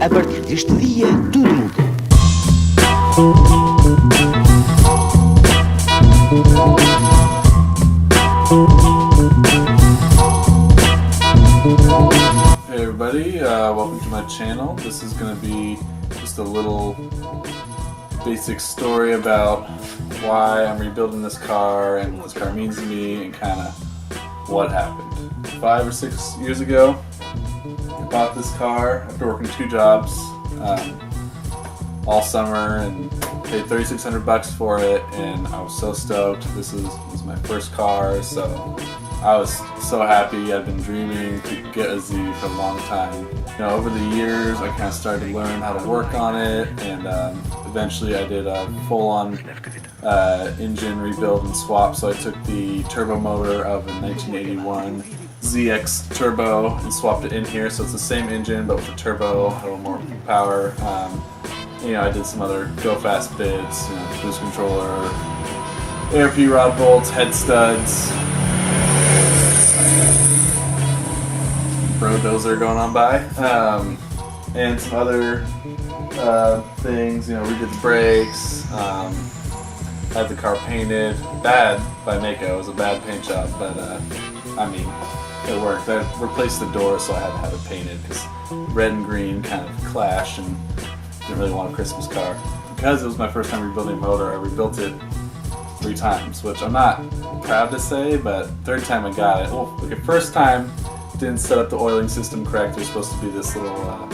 A partir deste dia, tudo mudou. Hey everybody, welcome to my channel. This is going to be just a little basic story about why I'm rebuilding this car and what this car means to me and kind of what happened. 5 or 6 years ago, I bought this car after working 2 jobs all summer and paid $3,600 for it, and I was so stoked. This was my first car, so I was so happy. I'd been dreaming to get a Z for a long time. You know, over the years, I kind of started to learn how to work on it, and eventually I did a full-on engine rebuild and swap. So I took the turbo motor of a 1981 ZX Turbo and swapped it in here. So it's the same engine, but with a turbo, a little more power. You know, I did some other go-fast bits, you know, boost controller, ARP rod bolts, head studs. Dozer going on by, and some other things. You know, redid the brakes, had the car painted. Bad by Mako. It was a bad paint job, but I mean, it worked. I replaced the door, so I had to have it painted because red and green kind of clashed, and didn't really want a Christmas car. Because it was my first time rebuilding a motor, I rebuilt it 3 times, which I'm not proud to say, but third time I got it. Well, the first time, didn't set up the oiling system correct. There's supposed to be this little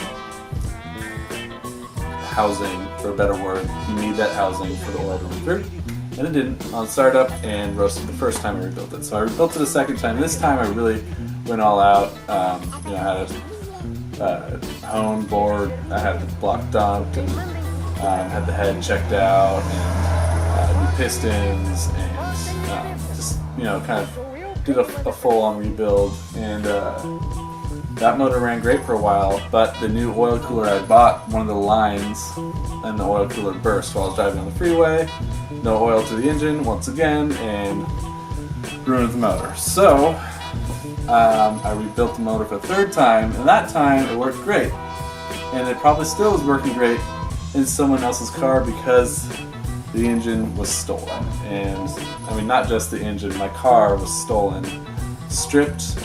housing, for a better word. You need that housing for the oil to run through. And it didn't on startup, and roasted the first time I rebuilt it. So I rebuilt it a second time. This time I really went all out. You know, I had a hone board, I had the block dumped, and had the head checked out, and new pistons, and just, you know, kind of did a full-on rebuild, and that motor ran great for a while, but the new oil cooler I bought, one of the lines and the oil cooler burst while I was driving on the freeway. No oil to the engine once again, and ruined the motor. So I rebuilt the motor for the 3rd time, and that time it worked great, and it probably still is working great in someone else's car because the engine was stolen. And I mean, not just the engine, my car was stolen, stripped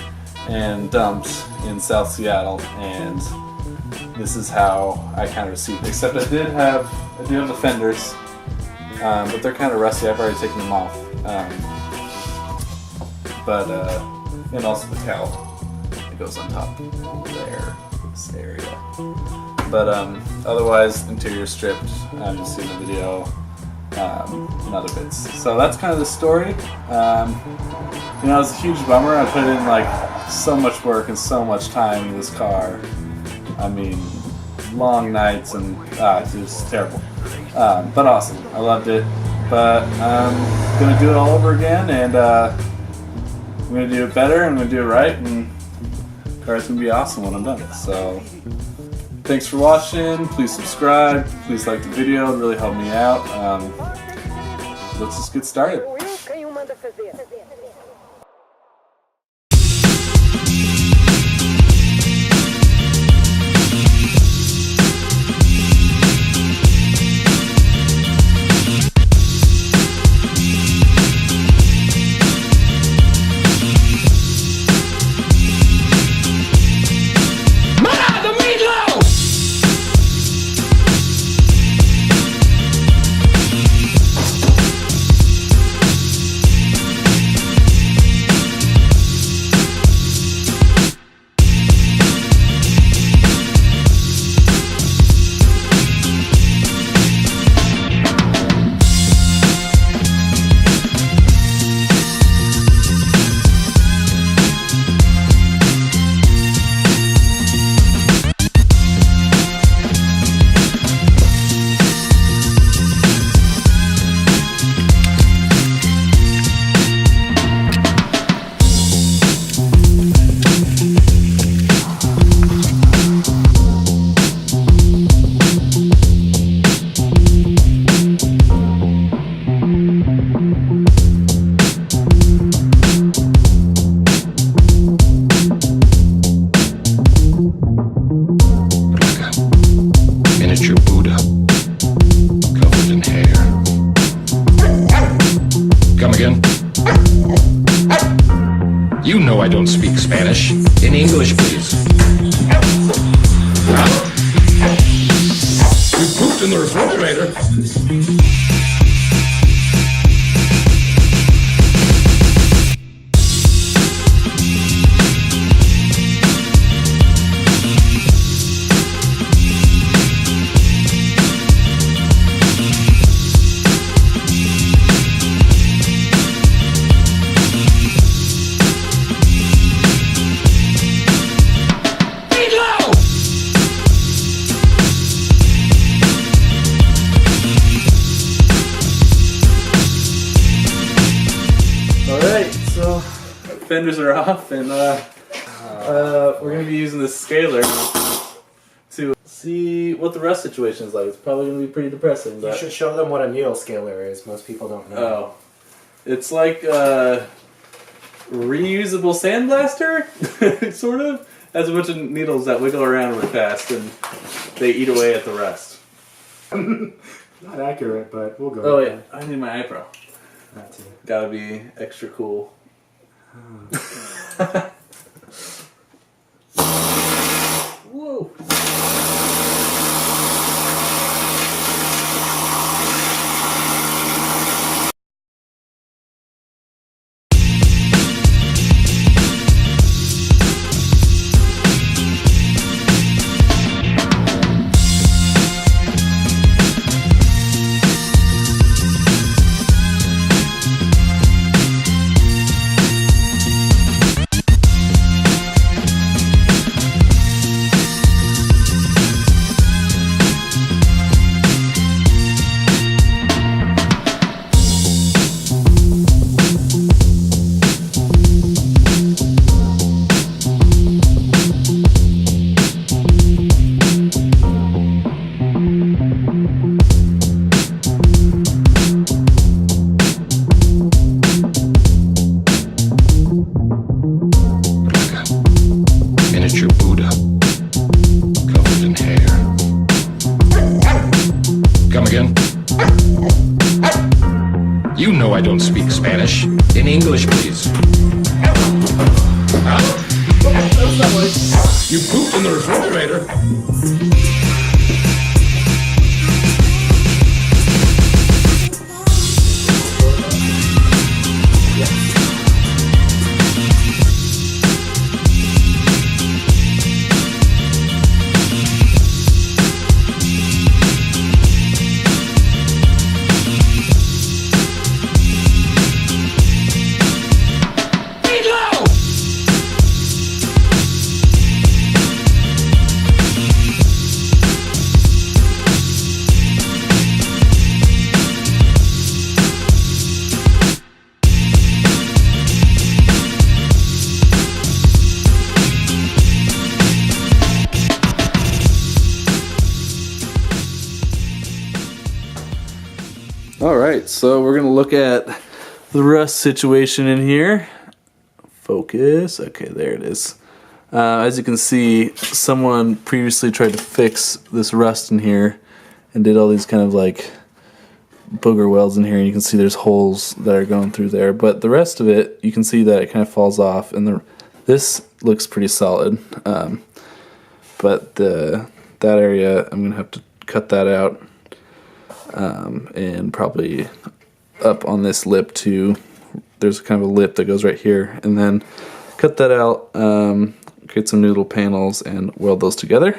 and dumped in South Seattle, and this is how I kind of received it. Except I do have the fenders, but they're kind of rusty. I've already taken them off. And also the cowl that goes on top there, this area. But otherwise, interior stripped. You'll see in the video. And other bits. So that's kind of the story. You know, it was a huge bummer. I put in like so much work and so much time in this car. I mean, long nights, and it was terrible. But awesome. I loved it. But I'm gonna do it all over again, and I'm gonna do it better. I'm gonna do it right, and the car's gonna be awesome when I'm done. So thanks for watching. Please subscribe. Please like the video. It really helped me out. Let's just get started. Come again? You know I don't speak Spanish. In English, please. You pooped in the refrigerator. Fenders are off, and we're going to be using this scaler to see what the rust situation is like. It's probably going to be pretty depressing. But You should show them what a needle scaler is. Most people don't know. Oh. It's like a reusable sandblaster, sort of. Has a bunch of needles that wiggle around really fast, and they eat away at the rust. Not accurate, but we'll go. Oh, yeah. I need my eyebrow. That's it. Gotta be extra cool. Whoa. Miniature Buddha, covered in hair. Come again? You know I don't speak Spanish. In English, please. You pooped in the refrigerator. Alright, so we're going to look at the rust situation in here. Focus. Okay, there it is. As you can see, someone previously tried to fix this rust in here and did all these kind of like booger welds in here, and you can see there's holes that are going through there. But the rest of it, you can see that it kind of falls off, and this looks pretty solid. But that area, I'm going to have to cut that out. And probably up on this lip too. There's kind of a lip that goes right here, and then cut that out, create some noodle panels and weld those together.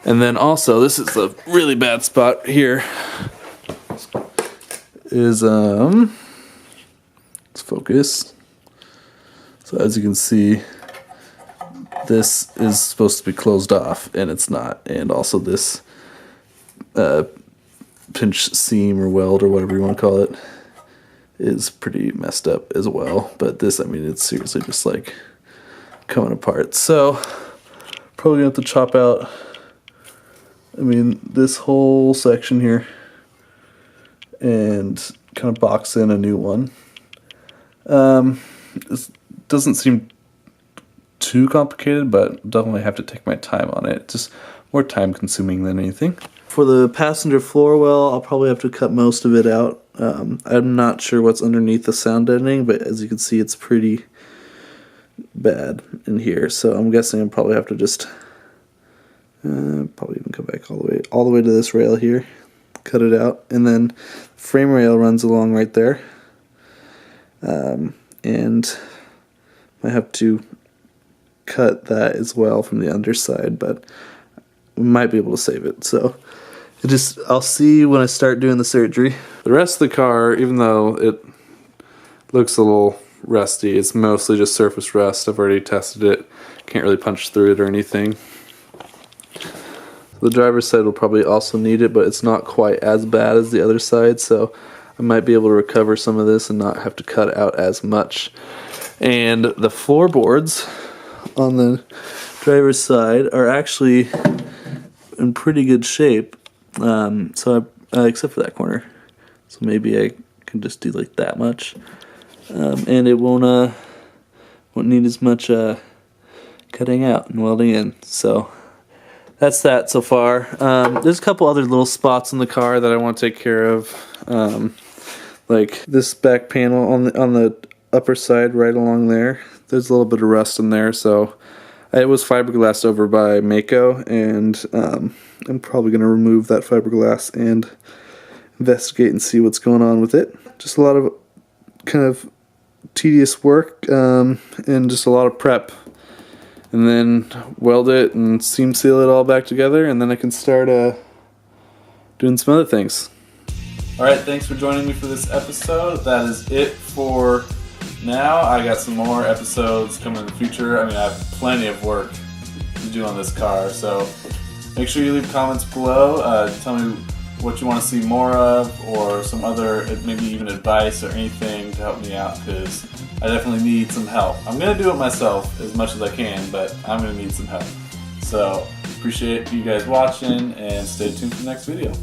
And then also, this is the really bad spot here, is let's focus. So as you can see, this is supposed to be closed off, and it's not. And also this pinch seam or weld or whatever you want to call it is pretty messed up as well. But this, I mean, it's seriously just like coming apart. So probably gonna have to chop out, I mean, this whole section here and kind of box in a new one. This doesn't seem too complicated, but definitely have to take my time on it. Just more time consuming than anything. For the passenger floor well, I'll probably have to cut most of it out. I'm not sure what's underneath the sound deadening, but as you can see, it's pretty bad in here. So I'm guessing I'll probably have to just probably even come back all the way to this rail here, cut it out, and then frame rail runs along right there. And I have to cut that as well from the underside, but we might be able to save it. So I'll see when I start doing the surgery. The rest of the car, even though it looks a little rusty, it's mostly just surface rust. I've already tested it. Can't really punch through it or anything. The driver's side will probably also need it, but it's not quite as bad as the other side, so I might be able to recover some of this and not have to cut out as much. And the floorboards on the driver's side are actually in pretty good shape. Except for that corner, so maybe I can just do like that much, and it won't need as much cutting out and welding in. So that's that so far. There's a couple other little spots in the car that I want to take care of, like this back panel on the upper side right along there. There's a little bit of rust in there, so it was fiberglassed over by Mako, and I'm probably going to remove that fiberglass and investigate and see what's going on with it. Just a lot of kind of tedious work and just a lot of prep. And then weld it and seam seal it all back together, and then I can start doing some other things. Alright, thanks for joining me for this episode. That is it for now. I got some more episodes coming in the future. I mean, I have plenty of work to do on this car, so make sure you leave comments below. Tell me what you want to see more of, or some other, maybe even advice or anything to help me out, because I definitely need some help. I'm going to do it myself as much as I can, but I'm going to need some help. So, appreciate you guys watching, and stay tuned for the next video.